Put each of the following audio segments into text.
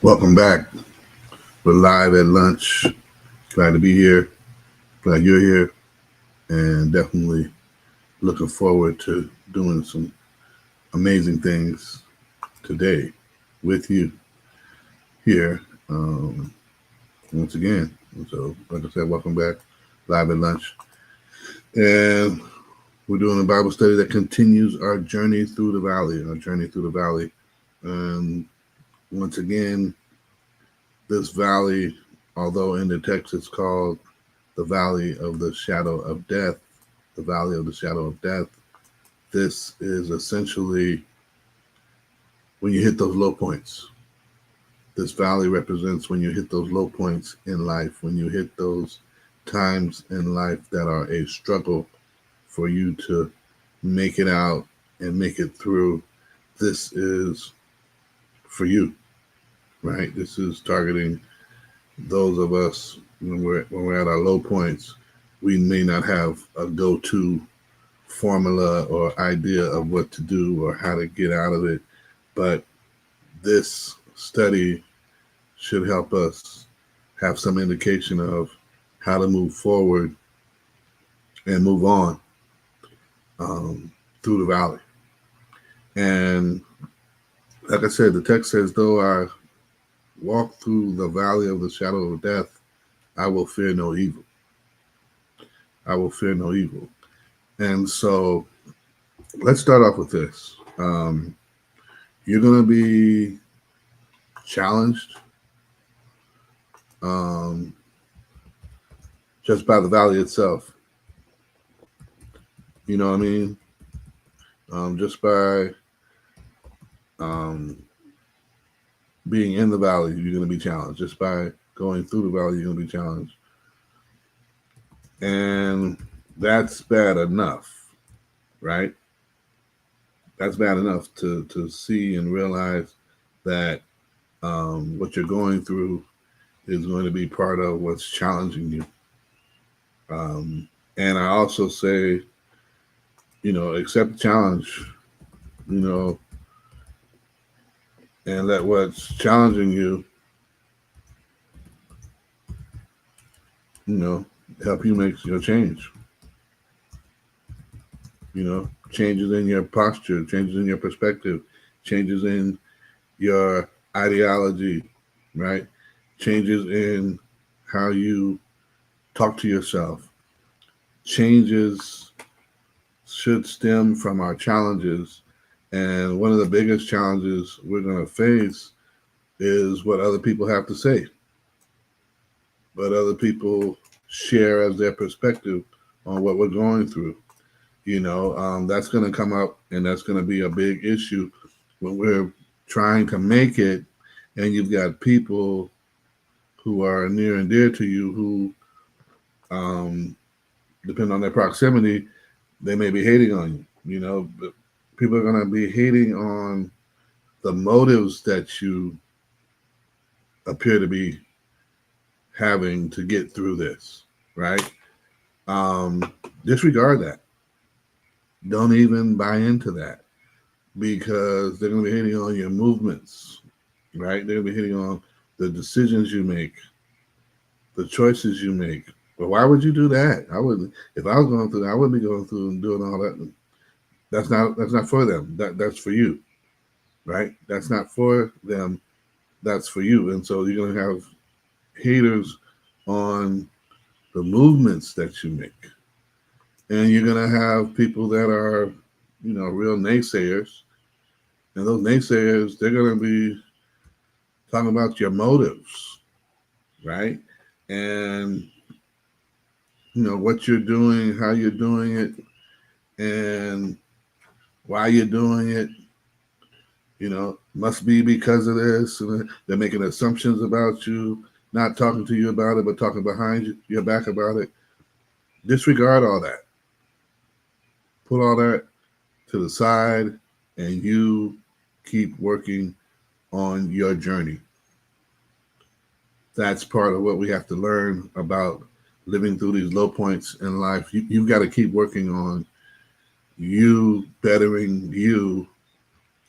Welcome back. We're live at lunch. Glad to be here. Glad you're here. And definitely looking forward to doing some amazing things today with you here once again. So, like I said, welcome back. Live at lunch. And we're doing a Bible study that continues our journey through the valley. And once again, this valley, although in the text it's called the valley of the shadow of death, the valley of the shadow of death. This is essentially when you hit those low points. This valley represents when you hit those low points in life, when you hit those times in life that are a struggle for you to make it out and make it through. This is for you, right? This is targeting those of us when we're at our low points. We may not have a go-to formula or idea of what to do or how to get out of it, but this study should help us have some indication of how to move forward and move on through the valley. And like I said, the text says, though I walk through the valley of the shadow of death, I will fear no evil. I will fear no evil. And so let's start off with this. You're going to be challenged just by the valley itself. You know what I mean? Just by being in the valley, you're going to be challenged. Just by going through the valley, you're going to be challenged. And that's bad enough, right? That's bad enough to see and realize that what you're going through is going to be part of what's challenging you. And I also say, accept the challenge, and let what's challenging you, help you make your change. Changes in your posture, changes in your perspective, changes in your ideology, right? Changes in how you talk to yourself. Changes should stem from our challenges. And one of the biggest challenges we're going to face is what other people have to say, what other people share as their perspective on what we're going through. That's going to come up, and that's going to be a big issue when we're trying to make it, and you've got people who are near and dear to you who, depending on their proximity, they may be hating on you. But people are going to be hating on the motives that you appear to be having to get through this, right? Disregard that. Don't even buy into that, because they're going to be hitting on your movements, right? They're going to be hitting on the decisions you make, the choices you make. But why would you do that? I wouldn't. If I was going through that, I wouldn't be going through and doing all that. That's not for them. That's for you, right? That's not for them. That's for you. And so you're going to have haters on the movements that you make. And you're going to have people that are, real naysayers. And those naysayers, they're going to be talking about your motives, right? And, what you're doing, how you're doing it, and why you're doing it. Must be because of this. And they're making assumptions about you, not talking to you about it, but talking behind your back about it. Disregard all that. Put all that to the side, and you keep working on your journey. That's part of what we have to learn about living through these low points in life. You've got to keep working on you bettering you,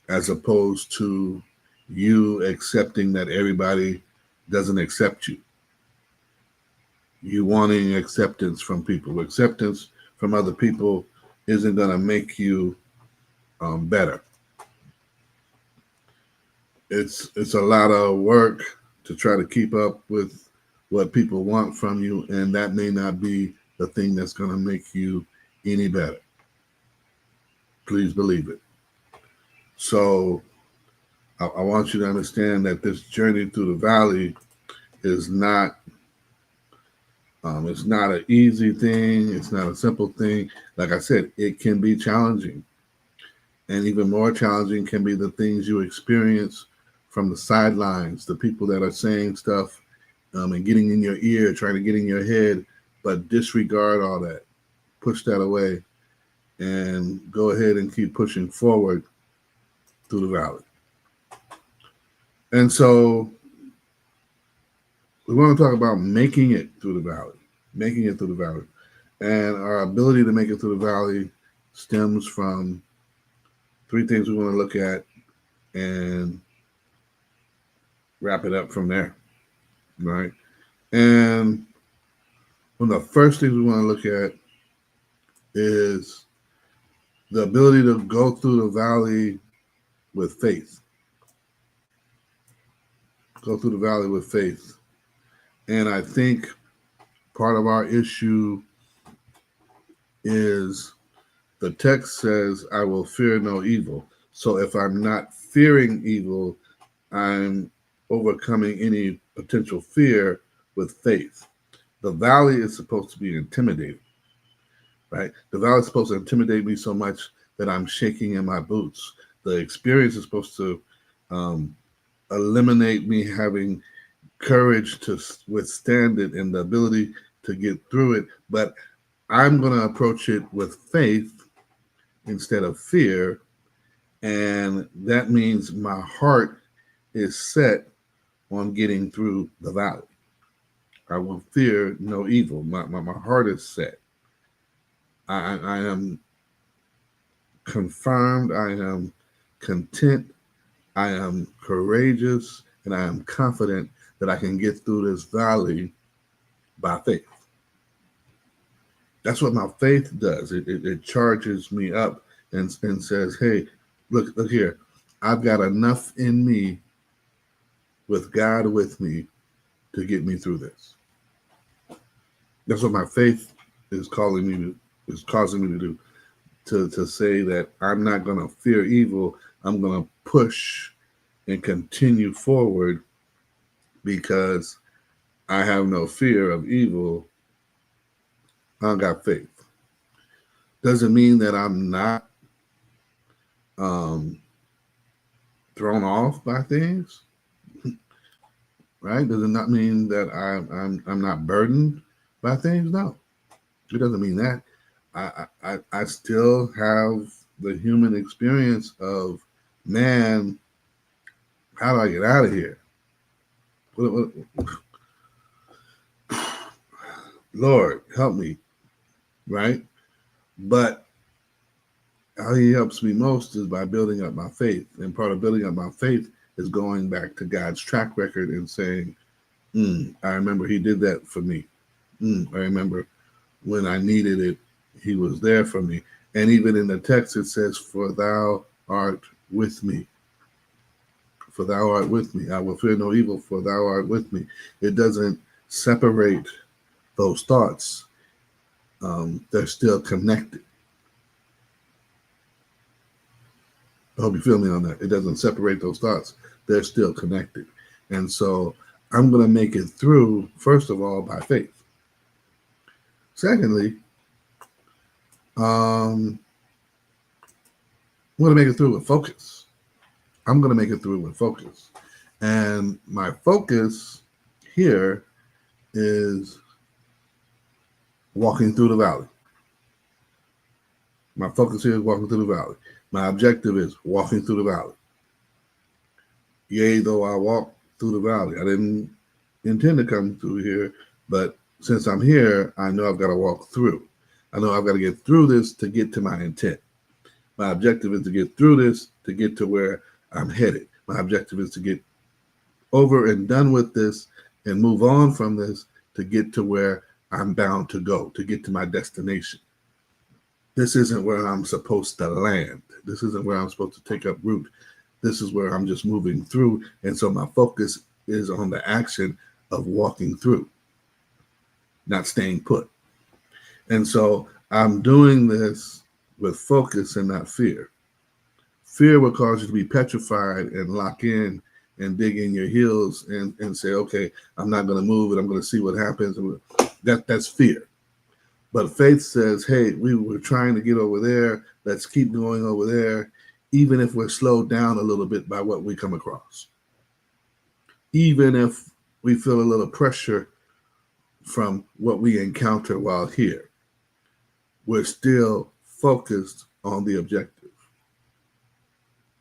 as opposed to you accepting that everybody doesn't accept you. You wanting acceptance from people. Acceptance from other people isn't going to make you better. It's a lot of work to try to keep up with what people want from you, and that may not be the thing that's going to make you any better. Please believe it. So I want you to understand that this journey through the valley is not it's not an easy thing. It's not a simple thing. Like I said, it can be challenging. And even more challenging can be the things you experience from the sidelines, the people that are saying stuff and getting in your ear, trying to get in your head, but disregard all that. Push that away and go ahead and keep pushing forward through the valley. And so we want to talk about making it through the valley, making it through the valley. And our ability to make it through the valley stems from three things we want to look at and wrap it up from there, right? And one of the first things we want to look at is the ability to go through the valley with faith. Go through the valley with faith. And I think part of our issue is the text says, I will fear no evil. So if I'm not fearing evil, I'm overcoming any potential fear with faith. The valley is supposed to be intimidating, right? The valley is supposed to intimidate me so much that I'm shaking in my boots. The experience is supposed to eliminate me having courage to withstand it and the ability to get through it. But I'm going to approach it with faith instead of fear. And that means my heart is set on getting through the valley. I will fear no evil. My heart is set. I am confirmed. I am content. I am courageous. And I am confident that I can get through this valley by faith. That's what my faith does. It charges me up and says, hey, look here. I've got enough in me with God with me to get me through this. That's what my faith is causing me to do. To say that I'm not going to fear evil. I'm going to push and continue forward because I have no fear of evil. I got faith. Doesn't mean that I'm not thrown off by things, right? Does it not mean that I'm not burdened by things? No, it doesn't mean that. I still have the human experience of, man, how do I get out of here? Lord, help me, right? But how he helps me most is by building up my faith. And part of building up my faith is going back to God's track record and saying, I remember he did that for me. I remember when I needed it, he was there for me. And even in the text, it says, for thou art with me. For thou art with me. I will fear no evil, for thou art with me. It doesn't separate those thoughts. They're still connected. I hope you feel me on that. It doesn't separate those thoughts. They're still connected. And so I'm going to make it through, first of all, by faith. Secondly, I'm going to make it through with focus. I'm going to make it through with focus. And my focus here is walking through the valley. My focus here is walking through the valley. My objective is walking through the valley. Yea, though I walk through the valley. I didn't intend to come through here, but since I'm here, I know I've got to walk through. I know I've got to get through this to get to my intent. My objective is to get through this to get to where I'm headed. My objective is to get over and done with this and move on from this to get to where I'm bound to go, to get to my destination. This isn't where I'm supposed to land. This isn't where I'm supposed to take up root. This is where I'm just moving through. And so my focus is on the action of walking through, not staying put. And so I'm doing this with focus and not fear. Fear will cause you to be petrified and lock in and dig in your heels and say, okay, I'm not going to move and I'm going to see what happens. That's fear. But faith says, hey, we were trying to get over there. Let's keep going over there, even if we're slowed down a little bit by what we come across. Even if we feel a little pressure from what we encounter while here, we're still focused on the objective.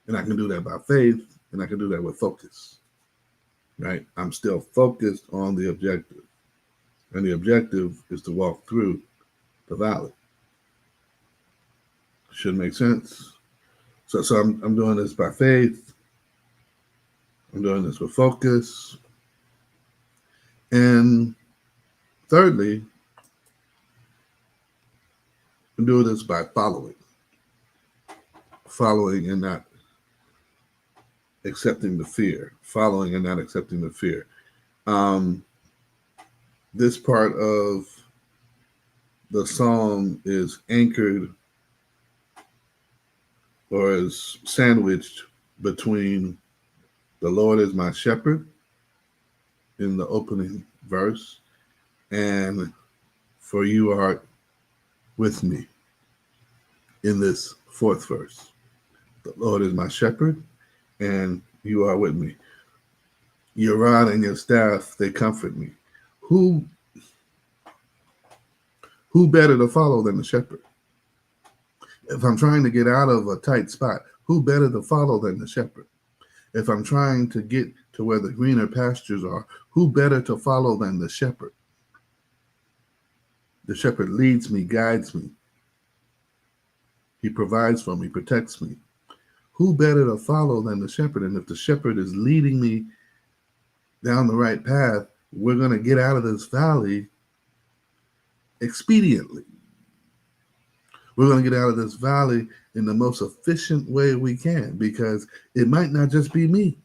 And I can do that by faith, and I can do that with focus, right? I'm still focused on the objective. And the objective is to walk through the valley. Should make sense. So I'm doing this by faith. I'm doing this with focus. And thirdly, I'm doing this by following. Following and not accepting the fear. Following and not accepting the fear. This part of the psalm is anchored or is sandwiched between the Lord is my shepherd in the opening verse and for you are with me in this fourth verse. The Lord is my shepherd and you are with me. Your rod and your staff, they comfort me. Who better to follow than the shepherd? If I'm trying to get out of a tight spot, who better to follow than the shepherd? If I'm trying to get to where the greener pastures are, who better to follow than the shepherd? The shepherd leads me, guides me. He provides for me, protects me. Who better to follow than the shepherd? And if the shepherd is leading me down the right path, we're going to get out of this valley expediently. We're going to get out of this valley in the most efficient way we can, because it might not just be me.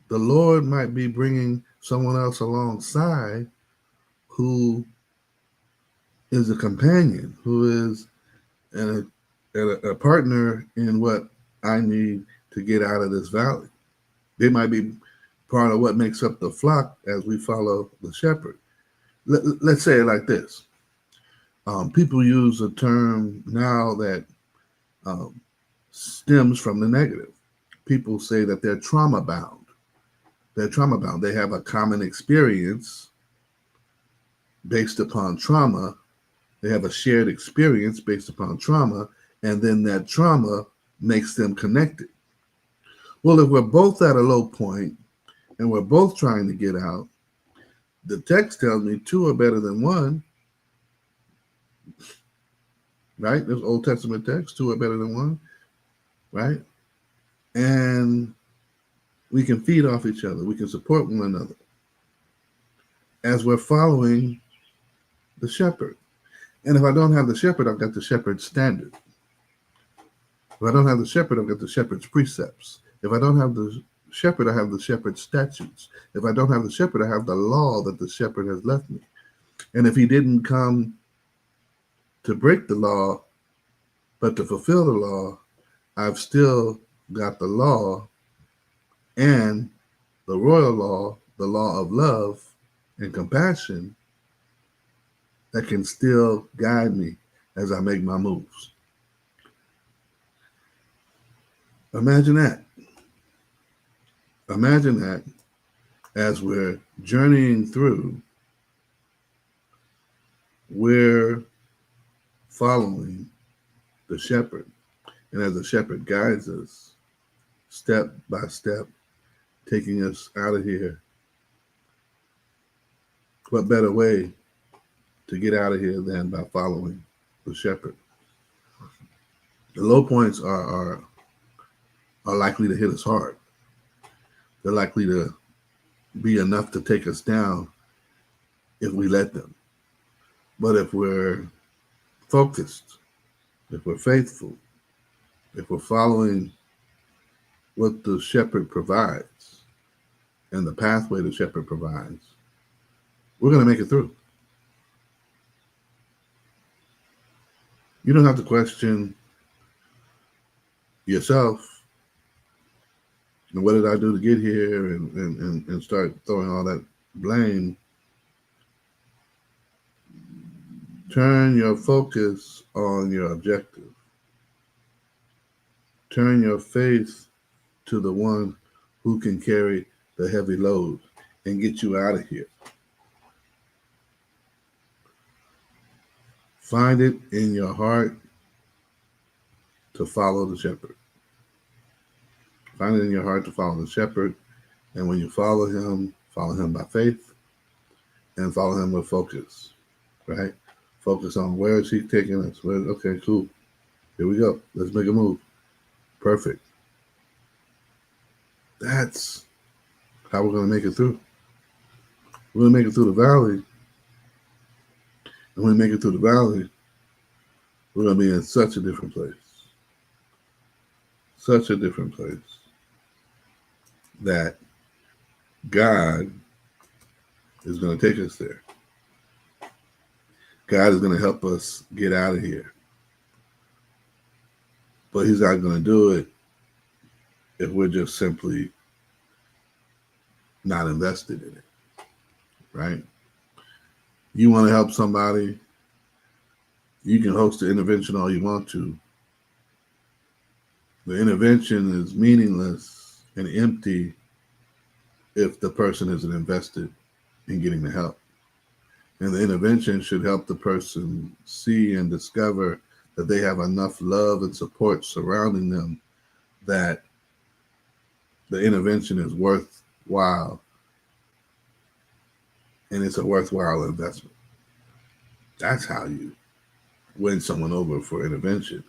The Lord might be bringing someone else alongside who is a companion, who is a partner in what I need to get out of this valley. They might be part of what makes up the flock as we follow the shepherd. Let's say it like this. People use a term now that stems from the negative. People say that they're trauma bound. They're trauma bound. They have a common experience based upon trauma. They have a shared experience based upon trauma, and then that trauma makes them connected. Well, if we're both at a low point and we're both trying to get out, the text tells me two are better than one. Right? There's Old Testament text, two are better than one. Right? And we can feed off each other. We can support one another as we're following the shepherd. And if I don't have the shepherd, I've got the shepherd's standard. If I don't have the shepherd, I've got the shepherd's precepts. If I don't have the shepherd, I have the shepherd's statutes. If I don't have the shepherd, I have the law that the shepherd has left me. And if he didn't come to break the law, but to fulfill the law, I've still got the law and the royal law, the law of love and compassion that can still guide me as I make my moves. Imagine that. Imagine that as we're journeying through, we're following the shepherd. And as the shepherd guides us step by step, taking us out of here, what better way to get out of here than by following the shepherd? The low points are are likely to hit us hard. They're likely to be enough to take us down if we let them. But if we're focused, if we're faithful, if we're following what the shepherd provides and the pathway the shepherd provides, we're going to make it through. You don't have to question yourself. And what did I do to get here? And start throwing all that blame. Turn your focus on your objective. Turn your faith to the one who can carry the heavy load and get you out of here. Find it in your heart to follow the shepherd. Find it in your heart to follow the shepherd. And when you follow him by faith and follow him with focus, right? Focus on where is he taking us. Okay, cool. Here we go. Let's make a move. Perfect. That's how we're going to make it through. We're going to make it through the valley. And when we make it through the valley, we're going to be in such a different place. Such a different place that God is going to take us there. God is going to help us get out of here. But he's not going to do it if we're just simply not invested in it, right? You want to help somebody, you can host the intervention all you want to. The intervention is meaningless and empty if the person isn't invested in getting the help. And the intervention should help the person see and discover that they have enough love and support surrounding them that the intervention is worthwhile, and it's a worthwhile investment. That's how you win someone over for intervention.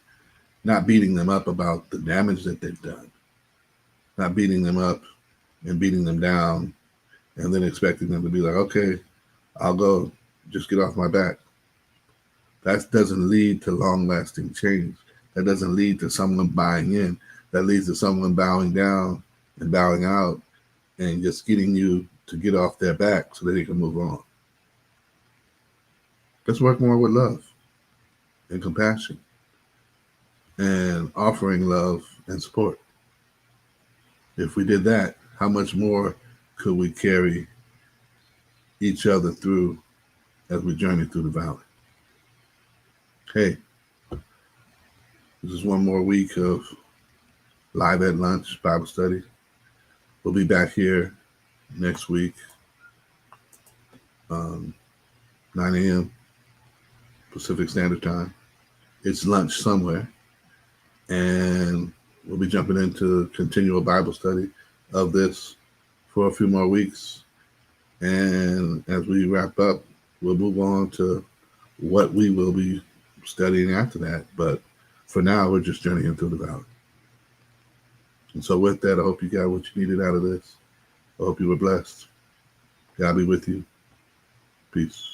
Not beating them up about the damage that they've done. Not beating them up and beating them down and then expecting them to be like, okay, I'll go, just get off my back. That doesn't lead to long-lasting change. That doesn't lead to someone buying in. That leads to someone bowing down and bowing out and just getting you to get off their back so that they can move on. Let's work more with love and compassion and offering love and support. If we did that, how much more could we carry each other through as we journey through the valley? Hey, this is one more week of Live at Lunch Bible study. We'll be back here next week, 9 a.m. Pacific Standard Time. It's lunch somewhere. And we'll be jumping into continual Bible study of this for a few more weeks. And as we wrap up, we'll move on to what we will be studying after that. But for now, we're just journeying through the valley. And so with that, I hope you got what you needed out of this. I hope you were blessed. God be with you. Peace.